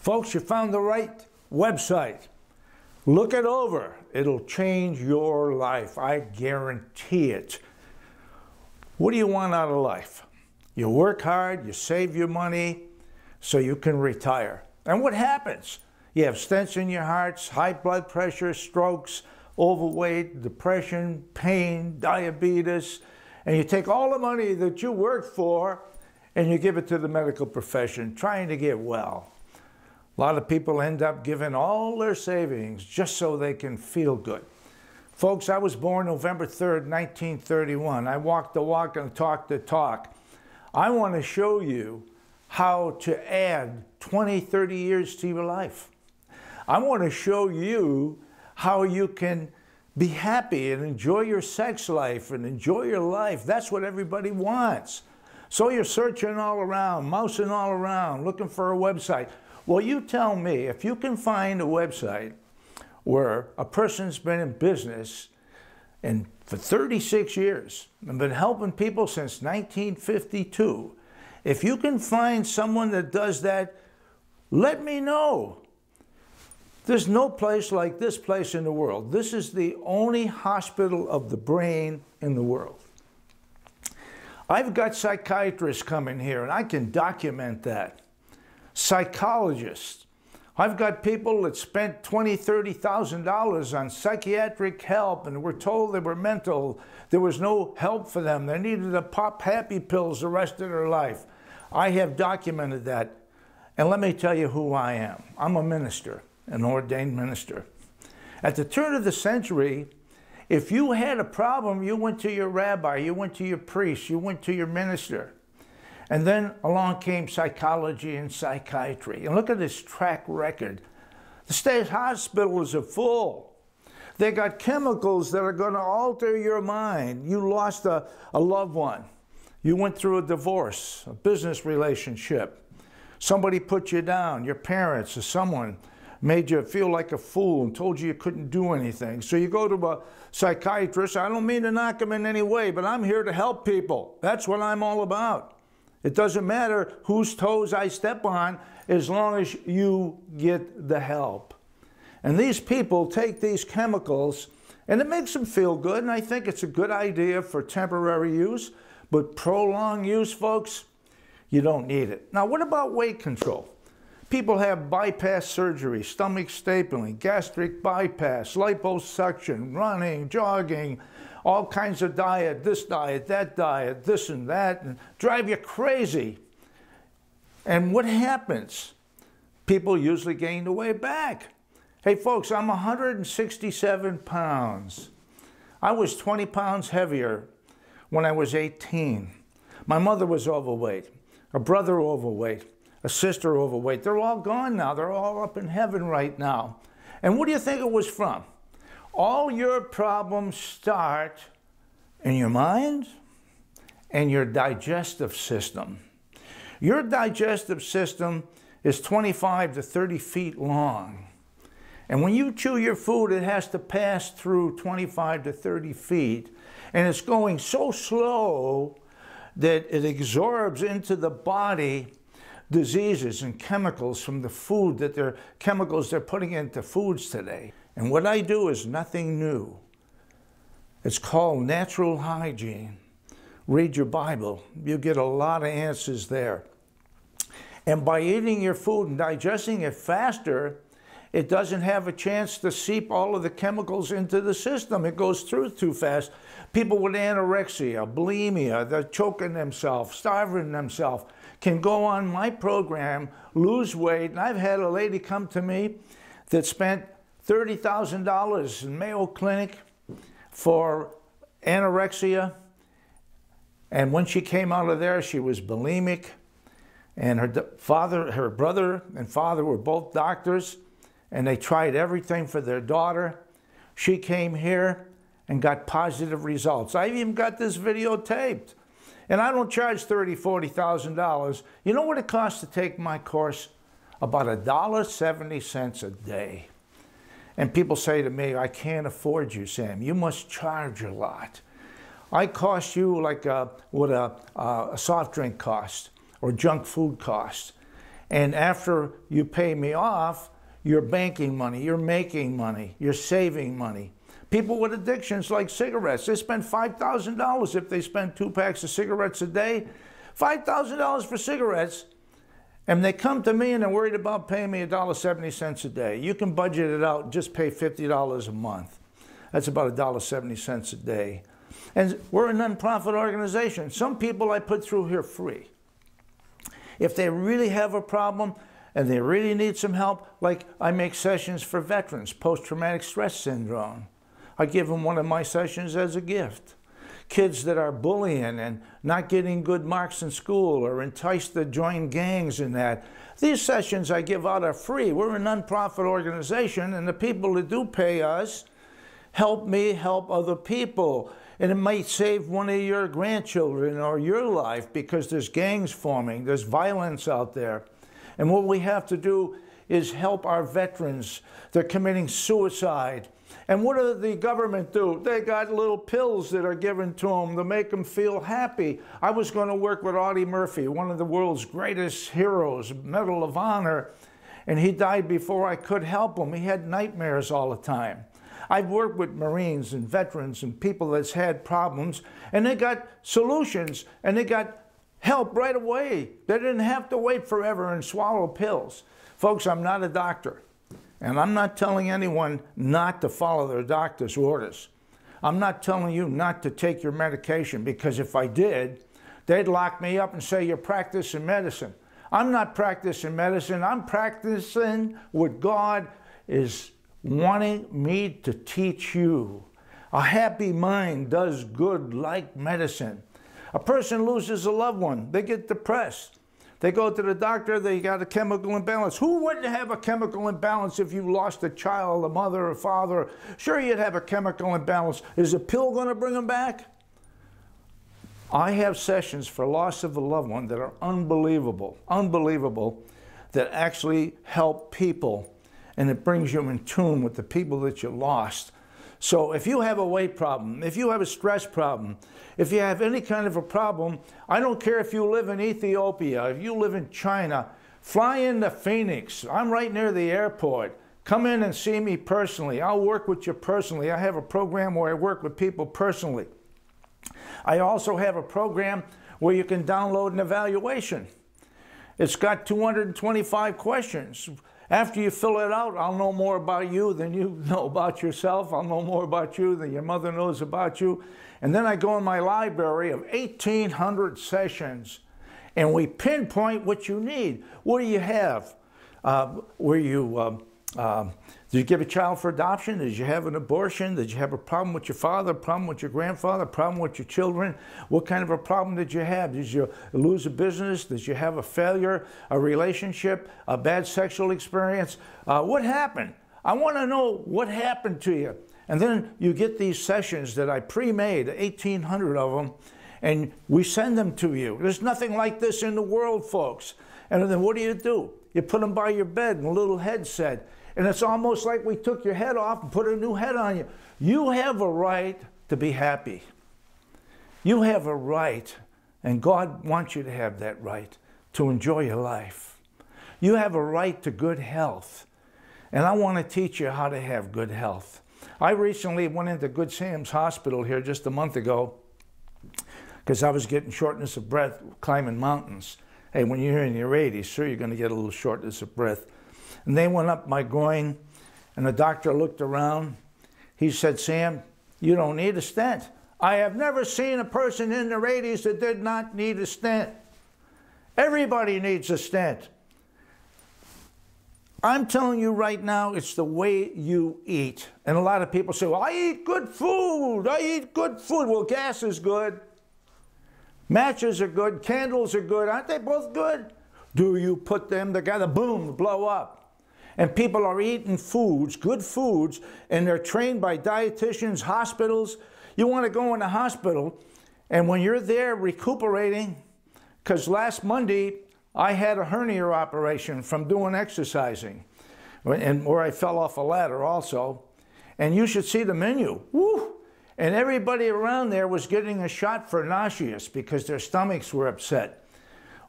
Folks, you found the right website. Look it over. It'll change your life. I guarantee it. What do you want out of life? You work hard, you save your money so you can retire. And what happens? You have stents in your hearts, high blood pressure, strokes, overweight, depression, pain, diabetes, and you take all the money that you worked for and you give it to the medical profession, trying to get well. A lot of people end up giving all their savings just so they can feel good. Folks, I was born November 3rd, 1931. I walked the walk and talked the talk. I want to show you how to add 20, 30 years to your life. I want to show you how you can be happy and enjoy your sex life and enjoy your life. That's what everybody wants. So you're searching all around, mousing all around, looking for a website. Well, you tell me, if you can find a website where a person's been in business for 36 years and been helping people since 1952, if you can find someone that does that, let me know. There's no place like this place in the world. This is the only hospital of the brain in the world. I've got psychiatrists coming here, and I can document that. Psychologists. I've got people that spent $20,000, $30,000 on psychiatric help and were told they were mental. There was no help for them. They needed to pop happy pills the rest of their life. I have documented that. And let me tell you who I am. I'm a minister, an ordained minister. At the turn of the century, if you had a problem, you went to your rabbi, you went to your priest, you went to your minister. And then along came psychology and psychiatry. And look at this track record. The state hospitals are full. They got chemicals that are going to alter your mind. You lost a loved one. You went through a divorce, a business relationship. Somebody put you down, your parents or someone made you feel like a fool and told you couldn't do anything. So you go to a psychiatrist. I don't mean to knock him in any way, but I'm here to help people. That's what I'm all about. It doesn't matter whose toes I step on as long as you get the help. And these people take these chemicals and it makes them feel good, and I think it's a good idea for temporary use, but prolonged use, folks, you don't need it. Now, what about weight control? People have bypass surgery, stomach stapling, gastric bypass, liposuction, running, jogging, all kinds of diet, this and that, and drive you crazy. And what happens? People usually gain the weight back. Hey folks, I'm 167 pounds. I was 20 pounds heavier when I was 18. My mother was overweight, a brother overweight, a sister overweight. They're all gone now. They're all up in heaven right now. And what do you think it was from? All your problems start in your mind and your digestive system. Your digestive system is 25 to 30 feet long. And when you chew your food, it has to pass through 25 to 30 feet. And it's going so slow that it absorbs into the body diseases and chemicals from the food that chemicals they're putting into foods today. And what I do is nothing new. It's called natural hygiene. Read your Bible. You get a lot of answers there. And by eating your food and digesting it faster, it doesn't have a chance to seep all of the chemicals into the system. It goes through too fast. People with anorexia, bulimia, they're choking themselves, starving themselves, can go on my program, lose weight. And I've had a lady come to me that spent $30,000 in Mayo Clinic for anorexia. And when she came out of there, she was bulimic. And her brother and father were both doctors. And they tried everything for their daughter. She came here and got positive results. I even got this videotaped. And I don't charge $30,000, $40,000. You know what it costs to take my course? About $1.70 a day. And people say to me, I can't afford you, Sam. You must charge a lot. I cost you like what a soft drink costs or junk food costs. And after you pay me off, you're banking money, you're making money, you're saving money. People with addictions like cigarettes, they spend $5,000 if they spend 2 packs of cigarettes a day. $5,000 for cigarettes. And they come to me and they're worried about paying me $1.70 a day. You can budget it out and just pay $50 a month. That's about $1.70 a day. And we're a nonprofit organization. Some people I put through here free. If they really have a problem and they really need some help, like I make sessions for veterans, post-traumatic stress syndrome. I give them one of my sessions as a gift. Kids that are bullying and not getting good marks in school or enticed to join gangs and that. These sessions I give out are free. We're a nonprofit organization, and the people that do pay us help me help other people. And it might save one of your grandchildren or your life because there's gangs forming, there's violence out there. And what we have to do is help our veterans. They're committing suicide. And what does the government do? They got little pills that are given to them to make them feel happy. I was going to work with Audie Murphy, one of the world's greatest heroes, Medal of Honor, and he died before I could help him. He had nightmares all the time. I've worked with Marines and veterans and people that's had problems, and they got solutions, and they got help right away. They didn't have to wait forever and swallow pills. Folks, I'm not a doctor. And I'm not telling anyone not to follow their doctor's orders. I'm not telling you not to take your medication, because if I did, they'd lock me up and say you're practicing medicine. I'm not practicing medicine. I'm practicing what God is wanting me to teach you. A happy mind does good like medicine. A person loses a loved one. They get depressed. They go to the doctor, they got a chemical imbalance. Who wouldn't have a chemical imbalance if you lost a child, a mother, a father? Sure, you'd have a chemical imbalance. Is a pill going to bring them back? I have sessions for loss of a loved one that are unbelievable, unbelievable, that actually help people, and it brings you in tune with the people that you lost. So if you have a weight problem, if you have a stress problem, if you have any kind of a problem, I don't care if you live in Ethiopia, if you live in China, fly into Phoenix. I'm right near the airport. Come in and see me personally. I'll work with you personally. I have a program where I work with people personally. I also have a program where you can download an evaluation. It's got 225 questions. After you fill it out, I'll know more about you than you know about yourself. I'll know more about you than your mother knows about you. And then I go in my library of 1,800 sessions, and we pinpoint what you need. What do you have? Did you give a child for adoption? Did you have an abortion? Did you have a problem with your father, a problem with your grandfather, a problem with your children? What kind of a problem did you have? Did you lose a business? Did you have a failure, a relationship, a bad sexual experience? What happened? I want to know what happened to you. And then you get these sessions that I pre-made, 1,800 of them, and we send them to you. There's nothing like this in the world, folks. And then what do? You put them by your bed in a little headset. And it's almost like we took your head off and put a new head on you. You have a right to be happy. You have a right, and God wants you to have that right, to enjoy your life. You have a right to good health. And I want to teach you how to have good health. I recently went into Good Sam's Hospital here just a month ago because I was getting shortness of breath climbing mountains. Hey, when you're in your 80s, sure, you're going to get a little shortness of breath. And they went up my groin, and the doctor looked around. He said, Sam, you don't need a stent. I have never seen a person in their 80s that did not need a stent. Everybody needs a stent. I'm telling you right now, it's the way you eat. And a lot of people say, well, I eat good food. I eat good food. Well, gas is good. Matches are good. Candles are good. Aren't they both good? Do you put them together? Boom, blow up. And people are eating foods, good foods, and they're trained by dietitians, hospitals. You want to go in a hospital, and when you're there recuperating, because last Monday I had a hernia operation from doing exercising, and where I fell off a ladder also. And you should see the menu. Woo! And everybody around there was getting a shot for nauseous because their stomachs were upset.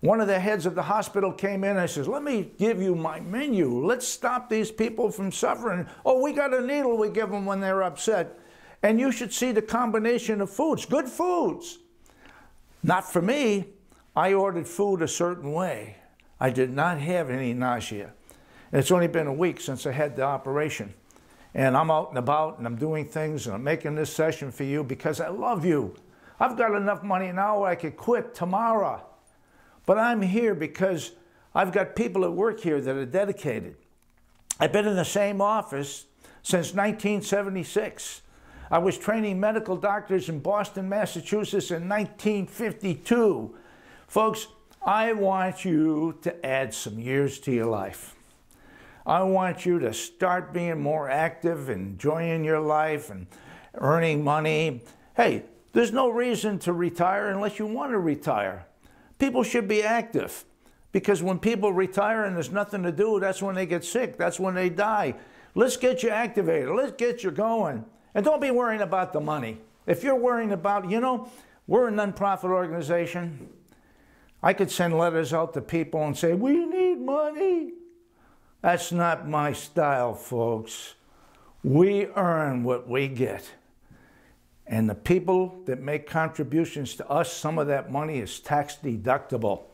One of the heads of the hospital came in and says, let me give you my menu. Let's stop these people from suffering. Oh, we got a needle we give them when they're upset. And you should see the combination of foods, good foods. Not for me. I ordered food a certain way. I did not have any nausea. And it's only been a week since I had the operation. And I'm out and about and I'm doing things and I'm making this session for you because I love you. I've got enough money now where I could quit tomorrow. But I'm here because I've got people that work here that are dedicated. I've been in the same office since 1976. I was training medical doctors in Boston, Massachusetts in 1952. Folks, I want you to add some years to your life. I want you to start being more active, enjoying your life and earning money. Hey, there's no reason to retire unless you want to retire. People should be active because when people retire and there's nothing to do, that's when they get sick. That's when they die. Let's get you activated. Let's get you going. And don't be worrying about the money. If you're worrying about, you know, we're a nonprofit organization. I could send letters out to people and say, we need money. That's not my style, folks. We earn what we get. And the people that make contributions to us, some of that money is tax deductible.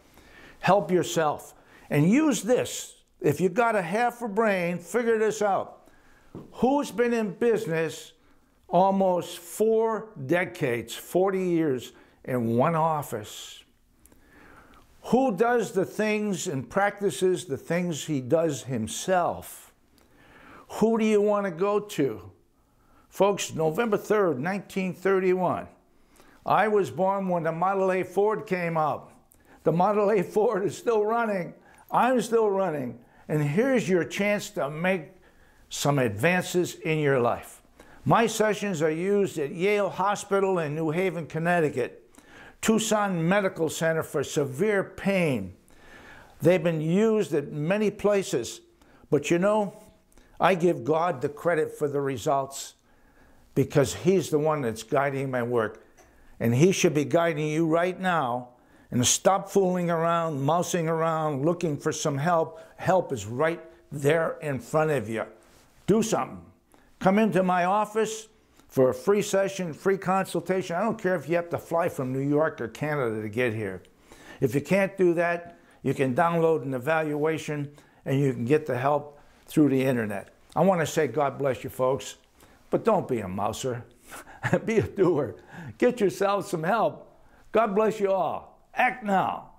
Help yourself. And use this. If you got a half a brain, figure this out. Who's been in business almost 4 decades, 40 years in one office? Who does the things and practices the things he does himself? Who do you want to go to? Folks, November 3rd, 1931, I was born when the Model A Ford came out. The Model A Ford is still running. I'm still running. And here's your chance to make some advances in your life. My sessions are used at Yale Hospital in New Haven, Connecticut, Tucson Medical Center for severe pain. They've been used at many places. But you know, I give God the credit for the results, because he's the one that's guiding my work. And he should be guiding you right now. And stop fooling around, mousing around, looking for some help. Help is right there in front of you. Do something. Come into my office for a free session, free consultation. I don't care if you have to fly from New York or Canada to get here. If you can't do that, you can download an evaluation and you can get the help through the internet. I want to say God bless you, folks. But don't be a mouser. Be a doer. Get yourself some help. God bless you all. Act now.